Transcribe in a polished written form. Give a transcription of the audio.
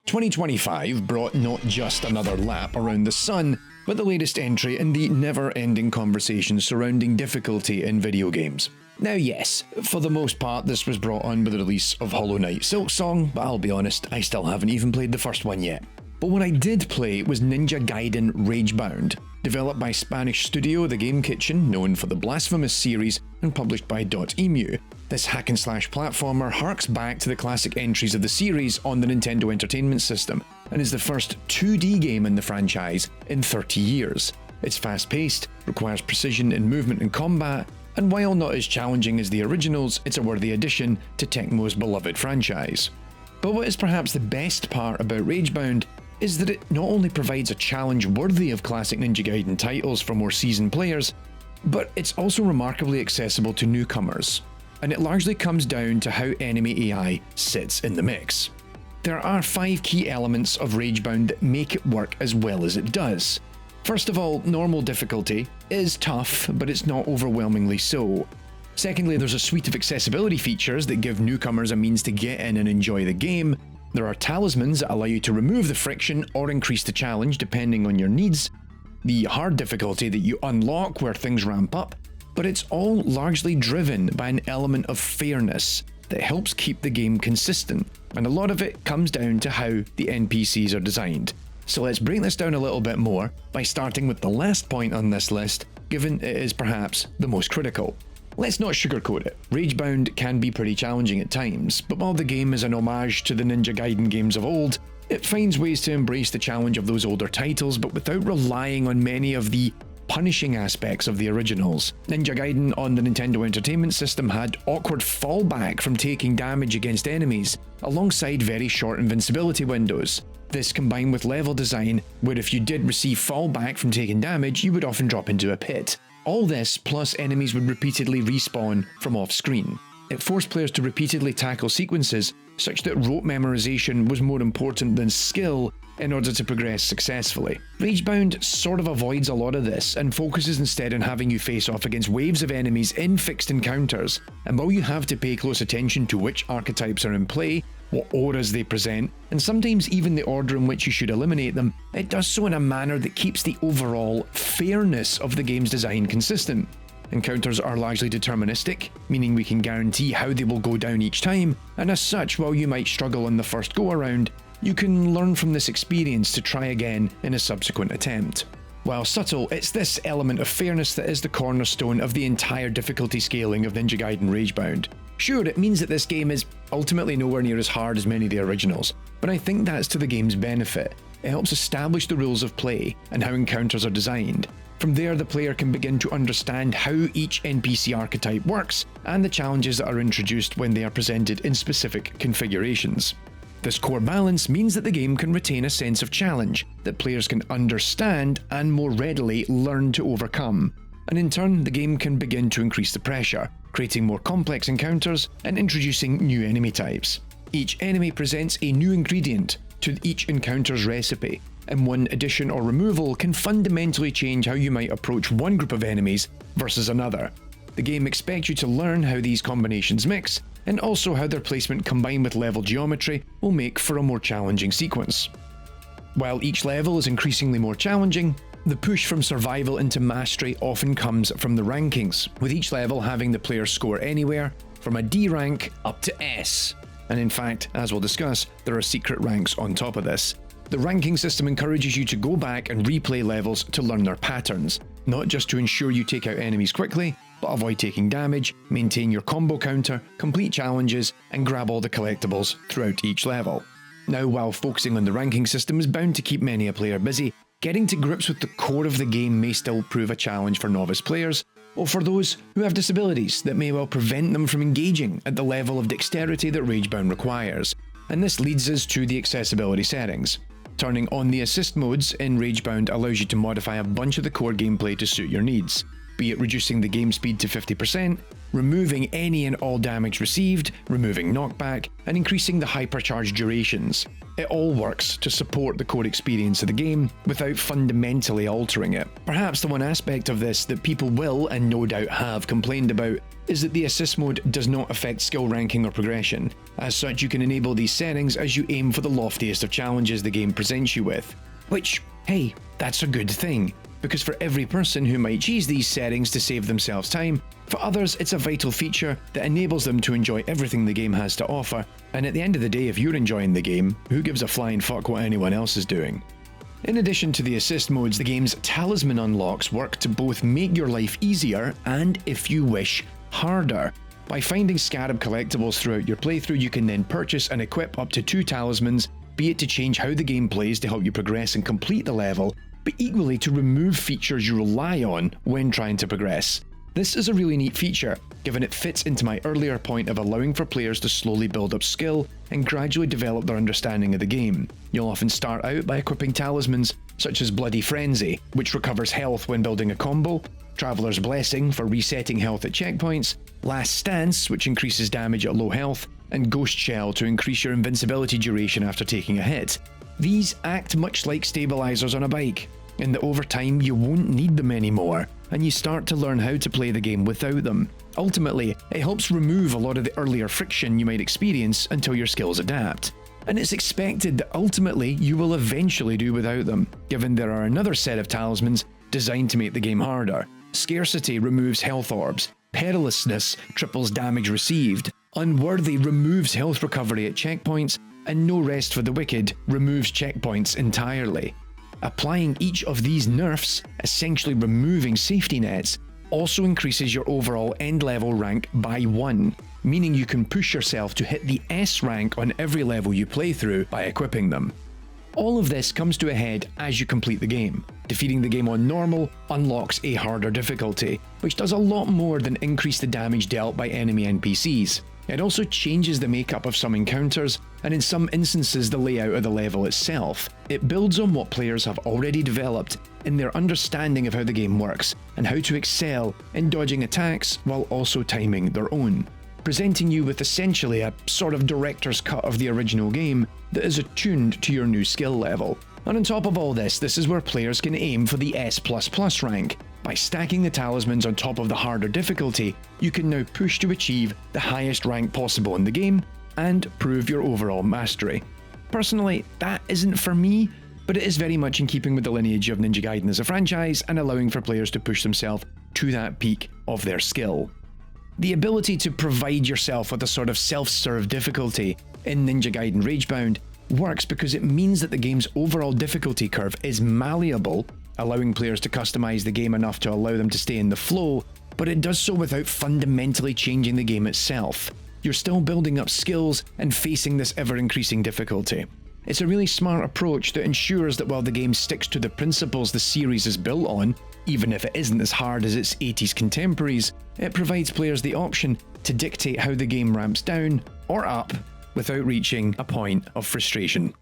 2025 brought not just another lap around the sun, but the latest entry in the never-ending conversation surrounding difficulty in video games. Now yes, for the most part this was brought on with the release of Hollow Knight Silksong, but I'll be honest, I still haven't even played the first one yet. But what I did play was Ninja Gaiden Ragebound, developed by Spanish studio The Game Kitchen, known for the Blasphemous series, and published by Dotemu. This hack-and-slash platformer harks back to the classic entries of the series on the Nintendo Entertainment System, and is the first 2D game in the franchise in 30 years. It's fast-paced, requires precision in movement and combat, and while not as challenging as the originals, it's a worthy addition to Tecmo's beloved franchise. But what is perhaps the best part about Ragebound is that it not only provides a challenge worthy of classic Ninja Gaiden titles for more seasoned players, but it's also remarkably accessible to newcomers. And it largely comes down to how enemy AI sits in the mix. There are 5 key elements of Ragebound that make it work as well as it does. First of all, normal difficulty is tough, but it's not overwhelmingly so. Secondly, there's a suite of accessibility features that give newcomers a means to get in and enjoy the game. There are talismans that allow you to remove the friction or increase the challenge depending on your needs. The hard difficulty that you unlock where things ramp up, but it's all largely driven by an element of fairness that helps keep the game consistent, and a lot of it comes down to how the NPCs are designed. So let's break this down a little bit more by starting with the last point on this list, given it is perhaps the most critical. Let's not sugarcoat it. Ragebound can be pretty challenging at times, but while the game is an homage to the Ninja Gaiden games of old, it finds ways to embrace the challenge of those older titles, but without relying on many of the punishing aspects of the originals. Ninja Gaiden on the Nintendo Entertainment System had awkward fallback from taking damage against enemies, alongside very short invincibility windows. This combined with level design, where if you did receive fallback from taking damage, you would often drop into a pit. All this, plus enemies would repeatedly respawn from off-screen. It forced players to repeatedly tackle sequences, such that rote memorization was more important than skill in order to progress successfully. Ragebound sort of avoids a lot of this and focuses instead on having you face off against waves of enemies in fixed encounters, and while you have to pay close attention to which archetypes are in play, what auras they present, and sometimes even the order in which you should eliminate them, it does so in a manner that keeps the overall fairness of the game's design consistent. Encounters are largely deterministic, meaning we can guarantee how they will go down each time, and as such, while you might struggle on the first go around, you can learn from this experience to try again in a subsequent attempt. While subtle, it's this element of fairness that is the cornerstone of the entire difficulty scaling of Ninja Gaiden Ragebound. Sure, it means that this game is ultimately nowhere near as hard as many of the originals, but I think that's to the game's benefit. It helps establish the rules of play and how encounters are designed. From there, the player can begin to understand how each NPC archetype works and the challenges that are introduced when they are presented in specific configurations. This core balance means that the game can retain a sense of challenge that players can understand and more readily learn to overcome. And in turn, the game can begin to increase the pressure, creating more complex encounters and introducing new enemy types. Each enemy presents a new ingredient to each encounter's recipe, and one addition or removal can fundamentally change how you might approach one group of enemies versus another. The game expects you to learn how these combinations mix, and also how their placement combined with level geometry will make for a more challenging sequence. While each level is increasingly more challenging, the push from survival into mastery often comes from the rankings, with each level having the player score anywhere from a D rank up to S. And in fact, as we'll discuss, there are secret ranks on top of this. The ranking system encourages you to go back and replay levels to learn their patterns, not just to ensure you take out enemies quickly, but avoid taking damage, maintain your combo counter, complete challenges, and grab all the collectibles throughout each level. Now, while focusing on the ranking system is bound to keep many a player busy, getting to grips with the core of the game may still prove a challenge for novice players, or for those who have disabilities that may well prevent them from engaging at the level of dexterity that Ragebound requires. And this leads us to the accessibility settings. Turning on the assist modes in Ragebound allows you to modify a bunch of the core gameplay to suit your needs, be it reducing the game speed to 50%, removing any and all damage received, removing knockback, and increasing the hypercharge durations. It all works to support the core experience of the game without fundamentally altering it. Perhaps the one aspect of this that people will, and no doubt have, complained about is that the assist mode does not affect skill ranking or progression. As such, you can enable these settings as you aim for the loftiest of challenges the game presents you with. Which, hey, that's a good thing, because for every person who might choose these settings to save themselves time, for others it's a vital feature that enables them to enjoy everything the game has to offer, and at the end of the day, if you're enjoying the game, who gives a flying fuck what anyone else is doing? In addition to the assist modes, the game's talisman unlocks work to both make your life easier and, if you wish, harder. By finding scarab collectibles throughout your playthrough, you can then purchase and equip up to 2 talismans, be it to change how the game plays to help you progress and complete the level, but equally to remove features you rely on when trying to progress. This is a really neat feature, given it fits into my earlier point of allowing for players to slowly build up skill and gradually develop their understanding of the game. You'll often start out by equipping talismans such as Bloody Frenzy, which recovers health when building a combo, Traveler's Blessing for resetting health at checkpoints, Last Stance, which increases damage at low health, and Ghost Shell to increase your invincibility duration after taking a hit. These act much like stabilizers on a bike, in that over time you won't need them anymore, and you start to learn how to play the game without them. Ultimately, it helps remove a lot of the earlier friction you might experience until your skills adapt. And it's expected that ultimately you will eventually do without them, given there are another set of talismans designed to make the game harder. Scarcity removes health orbs, Perilousness triples damage received, Unworthy removes health recovery at checkpoints, and No Rest for the Wicked removes checkpoints entirely. Applying each of these nerfs, essentially removing safety nets, also increases your overall end level rank by 1, meaning you can push yourself to hit the S rank on every level you play through by equipping them. All of this comes to a head as you complete the game. Defeating the game on normal unlocks a harder difficulty, which does a lot more than increase the damage dealt by enemy NPCs. It also changes the makeup of some encounters, and in some instances the layout of the level itself. It builds on what players have already developed in their understanding of how the game works, and how to excel in dodging attacks while also timing their own, presenting you with essentially a sort of director's cut of the original game that is attuned to your new skill level. And on top of all this is where players can aim for the S++ rank. By stacking the talismans on top of the harder difficulty, you can now push to achieve the highest rank possible in the game and prove your overall mastery. Personally, that isn't for me, but it is very much in keeping with the lineage of Ninja Gaiden as a franchise and allowing for players to push themselves to that peak of their skill. The ability to provide yourself with a sort of self-serve difficulty in Ninja Gaiden Ragebound works because it means that the game's overall difficulty curve is malleable, allowing players to customize the game enough to allow them to stay in the flow, but it does so without fundamentally changing the game itself. You're still building up skills and facing this ever-increasing difficulty. It's a really smart approach that ensures that while the game sticks to the principles the series is built on, even if it isn't as hard as its 80s contemporaries, it provides players the option to dictate how the game ramps down or up without reaching a point of frustration.